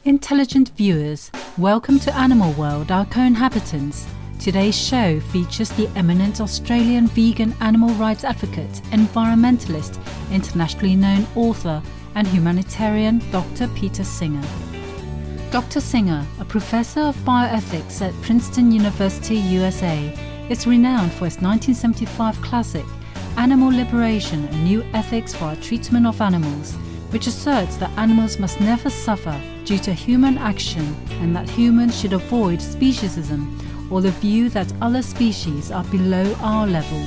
Intelligent viewers, welcome to Animal World, our co-inhabitants. Today's show features the eminent Australian vegan animal rights advocate, environmentalist, internationally known author and humanitarian Dr. Peter Singer. Dr. Singer, a professor of bioethics at Princeton University, USA, is renowned for his 1975 classic, Animal Liberation, a New Ethics for Our Treatment of Animals, which asserts that animals must never suffer due to human action and that humans should avoid speciesism, or the view that other species are below our level.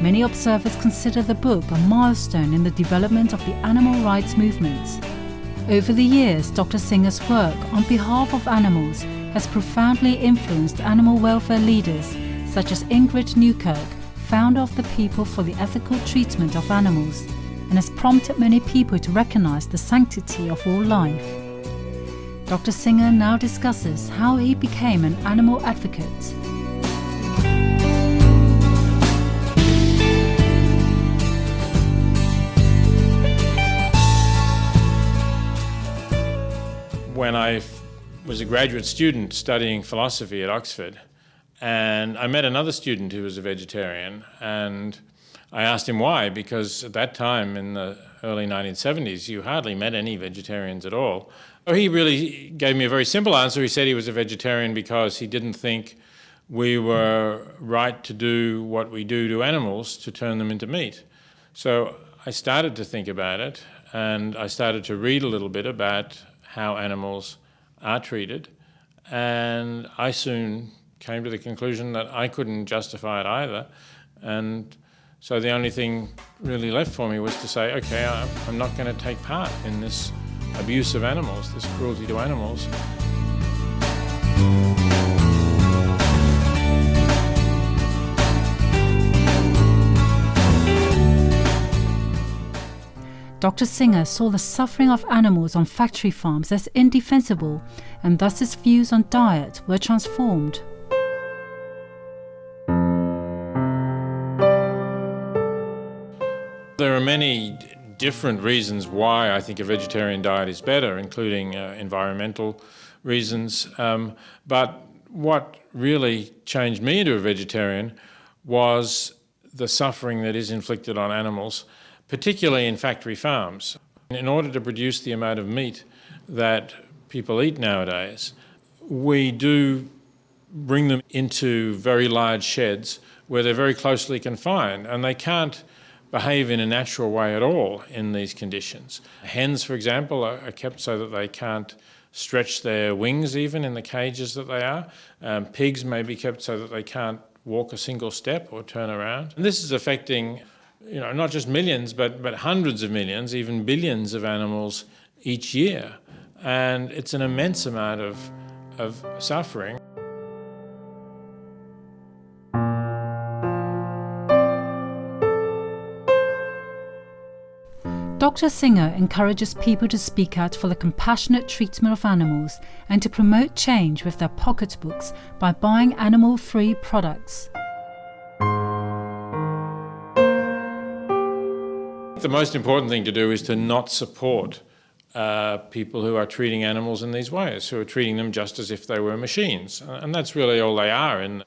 Many observers consider the book a milestone in the development of the animal rights movement. Over the years, Dr. Singer's work on behalf of animals has profoundly influenced animal welfare leaders such as Ingrid Newkirk, founder of the People for the Ethical Treatment of Animals, and has prompted many people to recognize the sanctity of all life. Dr. Singer now discusses how he became an animal advocate. When I was a graduate student studying philosophy at Oxford, and I met another student who was a vegetarian, and I asked him why, because at that time in the early 1970s, you hardly met any vegetarians at all. He really gave me a very simple answer. He said he was a vegetarian because he didn't think we were right to do what we do to animals to turn them into meat. So I started to think about it, and I started to read a little bit about how animals are treated, and I soon came to the conclusion that I couldn't justify it either. And so the only thing really left for me was to say, okay, I'm not going to take part in this abuse of animals, this cruelty to animals. Dr. Singer saw the suffering of animals on factory farms as indefensible, and thus his views on diet were transformed. There are many different reasons why I think a vegetarian diet is better, including environmental reasons. But what really changed me into a vegetarian was the suffering that is inflicted on animals, particularly in factory farms. In order to produce the amount of meat that people eat nowadays, we do bring them into very large sheds where they're very closely confined, and they can't behave in a natural way at all in these conditions. Hens, for example, are kept so that they can't stretch their wings even in the cages that they are. Pigs may be kept so that they can't walk a single step or turn around. And this is affecting, not just millions, but hundreds of millions, even billions of animals each year. And it's an immense amount of suffering. Dr. Singer encourages people to speak out for the compassionate treatment of animals and to promote change with their pocketbooks by buying animal-free products. The most important thing to do is to not support people who are treating animals in these ways, who are treating them just as if they were machines. And that's really all they are in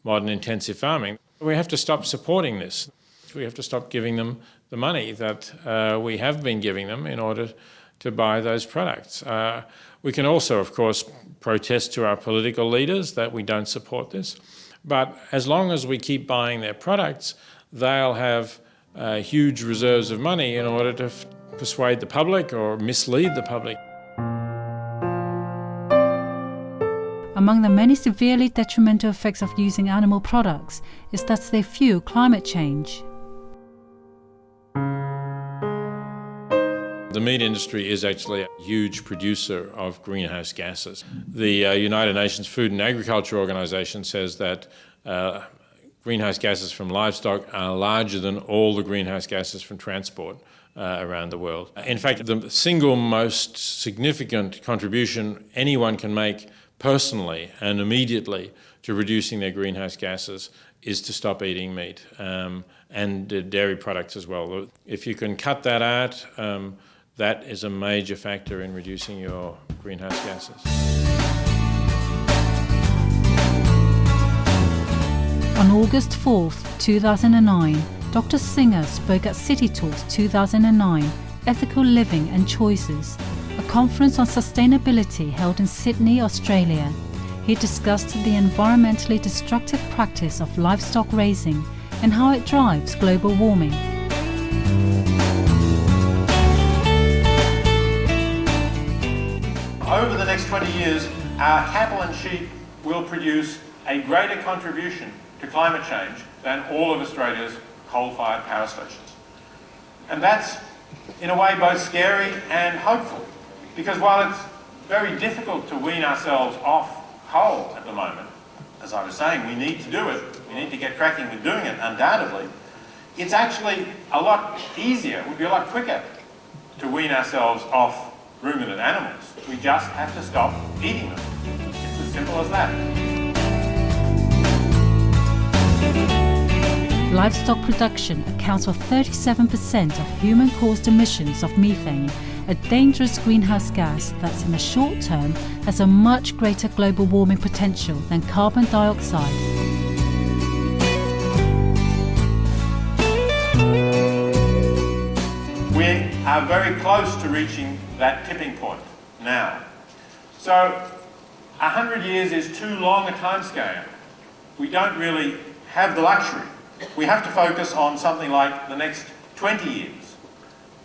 modern intensive farming. We have to stop supporting this. We have to stop giving them the money that we have been giving them in order to buy those products. We can also, of course, protest to our political leaders that we don't support this. But as long as we keep buying their products, they'll have huge reserves of money in order to persuade the public or mislead the public. Among the many severely detrimental effects of using animal products is that they fuel climate change. The meat industry is actually a huge producer of greenhouse gases. The United Nations Food and Agriculture Organization says that greenhouse gases from livestock are larger than all the greenhouse gases from transport around the world. In fact, the single most significant contribution anyone can make personally and immediately to reducing their greenhouse gases is to stop eating meat and dairy products as well. If you can cut that out, that is a major factor in reducing your greenhouse gases. On August 4th, 2009, Dr. Singer spoke at City Talks 2009, Ethical Living and Choices, a conference on sustainability held in Sydney, Australia. He discussed the environmentally destructive practice of livestock raising and how it drives global warming. Over the next 20 years, our cattle and sheep will produce a greater contribution to climate change than all of Australia's coal-fired power stations. And that's, in a way, both scary and hopeful, because while it's very difficult to wean ourselves off coal at the moment, as I was saying, we need to do it, we need to get cracking with doing it, undoubtedly, it's actually a lot easier, it would be a lot quicker to wean ourselves off ruminant animals. We just have to stop eating them. It's as simple as that. Livestock production accounts for 37% of human-caused emissions of methane, a dangerous greenhouse gas that in the short term has a much greater global warming potential than carbon dioxide. We are very close to reaching that tipping point now. So 100 years is too long a timescale. We don't really have the luxury. We have to focus on something like the next 20 years.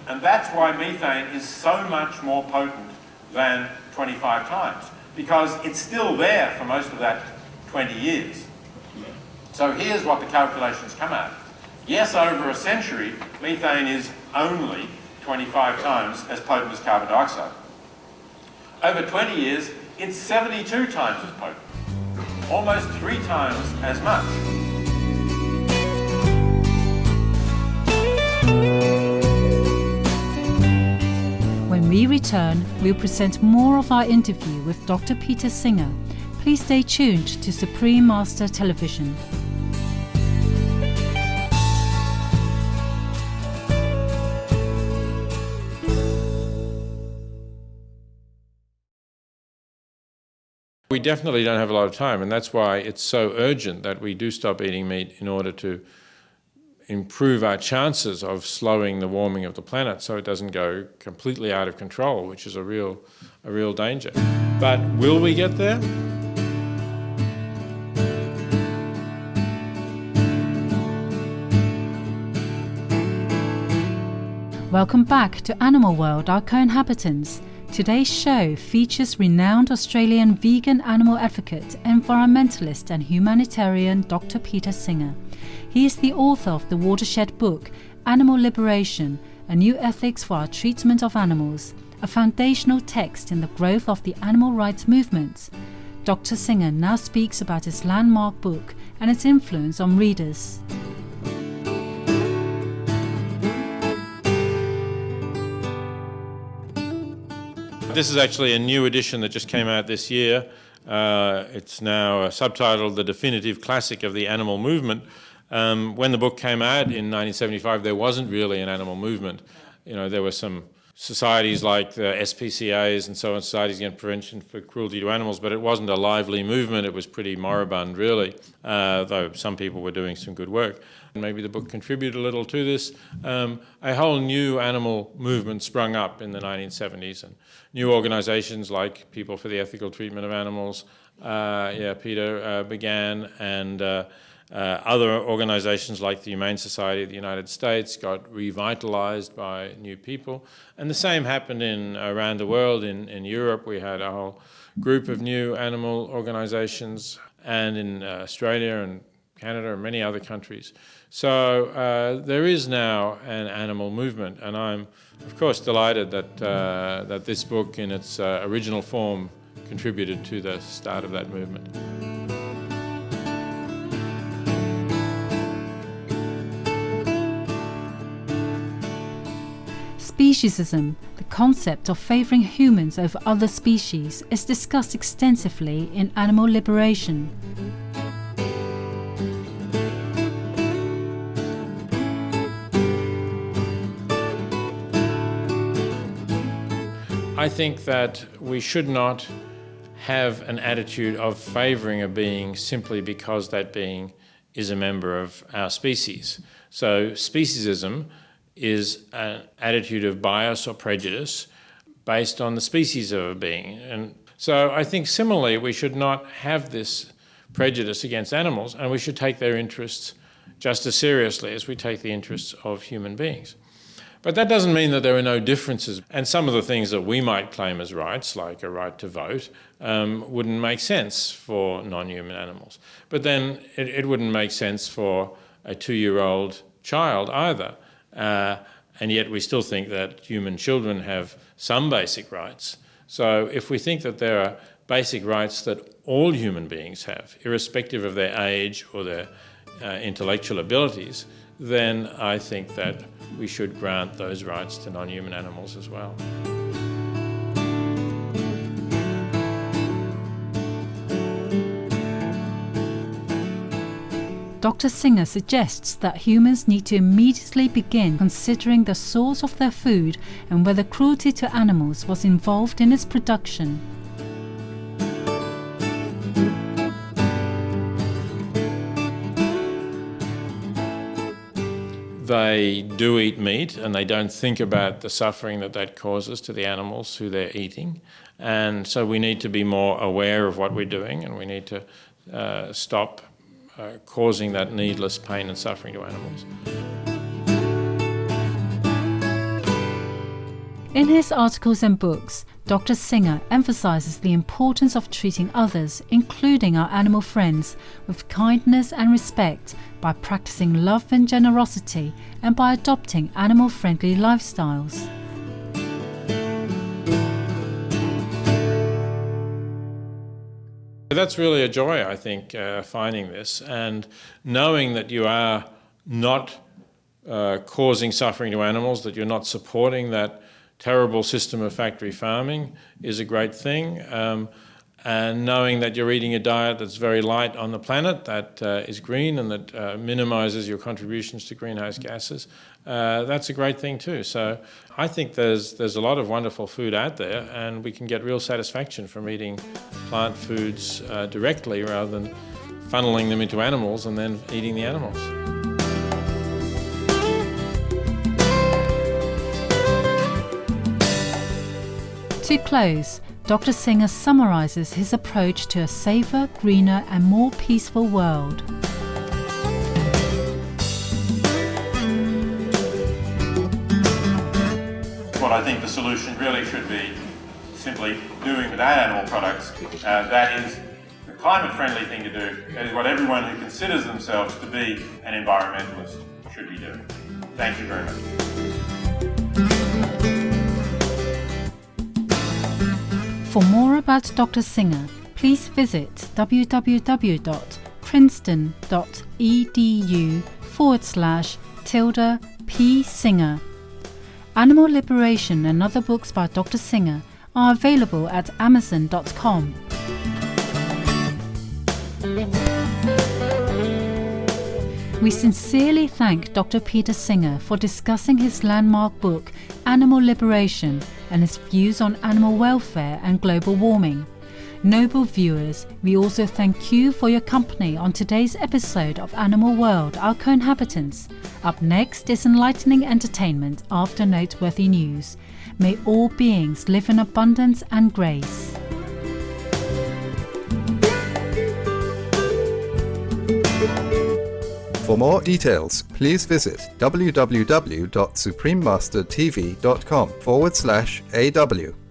And that's why methane is so much more potent than 25 times, because it's still there for most of that 20 years. So here's what the calculations come out. Yes, over a century, methane is only 25 times as potent as carbon dioxide. Over 20 years, it's 72 times as potent, almost 3 times as much. When we return, we'll present more of our interview with Dr. Peter Singer. Please stay tuned to Supreme Master Television. We definitely don't have a lot of time, and that's why it's so urgent that we do stop eating meat in order to improve our chances of slowing the warming of the planet so it doesn't go completely out of control, which is a real danger. But will we get there? Welcome back to Animal World, our co-inhabitants. Today's show features renowned Australian vegan animal advocate, environmentalist and humanitarian Dr. Peter Singer. He is the author of the watershed book, Animal Liberation, A New Ethics for Our Treatment of Animals, a foundational text in the growth of the animal rights movement. Dr. Singer now speaks about his landmark book and its influence on readers. This is actually a new edition that just came out this year. It's now subtitled The Definitive Classic of the Animal Movement. When the book came out in 1975, there wasn't really an animal movement. You know, there were some societies like the SPCAs and so on, Societies Against Prevention for Cruelty to Animals, but it wasn't a lively movement. It was pretty moribund, really, though some people were doing some good work. And maybe the book contributed a little to this. A whole new animal movement sprung up in the 1970s, and new organizations like People for the Ethical Treatment of Animals, Peter began, and other organizations like the Humane Society of the United States got revitalized by new people. And the same happened around the world. In Europe, we had a whole group of new animal organizations, and in Australia and Canada and many other countries. So there is now an animal movement, and I'm, of course, delighted that this book in its original form contributed to the start of that movement. Speciesism, the concept of favouring humans over other species, is discussed extensively in Animal Liberation. I think that we should not have an attitude of favouring a being simply because that being is a member of our species. So speciesism is an attitude of bias or prejudice based on the species of a being. And so I think similarly we should not have this prejudice against animals, and we should take their interests just as seriously as we take the interests of human beings. But that doesn't mean that there are no differences. And some of the things that we might claim as rights, like a right to vote, wouldn't make sense for non-human animals. But then it wouldn't make sense for a 2-year-old child either. And yet we still think that human children have some basic rights. So if we think that there are basic rights that all human beings have, irrespective of their age or their intellectual abilities, then I think that we should grant those rights to non-human animals as well. Dr. Singer suggests that humans need to immediately begin considering the source of their food and whether cruelty to animals was involved in its production. They do eat meat and they don't think about the suffering that that causes to the animals who they're eating. And so we need to be more aware of what we're doing, and we need to stop causing that needless pain and suffering to animals. In his articles and books, Dr. Singer emphasizes the importance of treating others, including our animal friends, with kindness and respect by practicing love and generosity and by adopting animal-friendly lifestyles. That's really a joy, I think, finding this, and knowing that you are not causing suffering to animals, that you're not supporting that terrible system of factory farming is a great thing. And knowing that you're eating a diet that's very light on the planet, that is green and that minimises your contributions to greenhouse gases, that's a great thing too. So I think there's a lot of wonderful food out there, and we can get real satisfaction from eating plant foods directly rather than funneling them into animals and then eating the animals. To close, Dr. Singer summarises his approach to a safer, greener and more peaceful world. What I think the solution really should be simply doing without animal products. That is the climate-friendly thing to do. That is what everyone who considers themselves to be an environmentalist should be doing. Thank you very much. For more about Dr. Singer, please visit www.princeton.edu/P Singer. Animal Liberation and other books by Dr. Singer are available at Amazon.com. We sincerely thank Dr. Peter Singer for discussing his landmark book, Animal Liberation, and his views on animal welfare and global warming. Noble viewers, we also thank you for your company on today's episode of Animal World, Our Co-Inhabitants. Up next is enlightening entertainment after noteworthy news. May all beings live in abundance and grace. For more details, please visit www.suprememastertv.com/AW.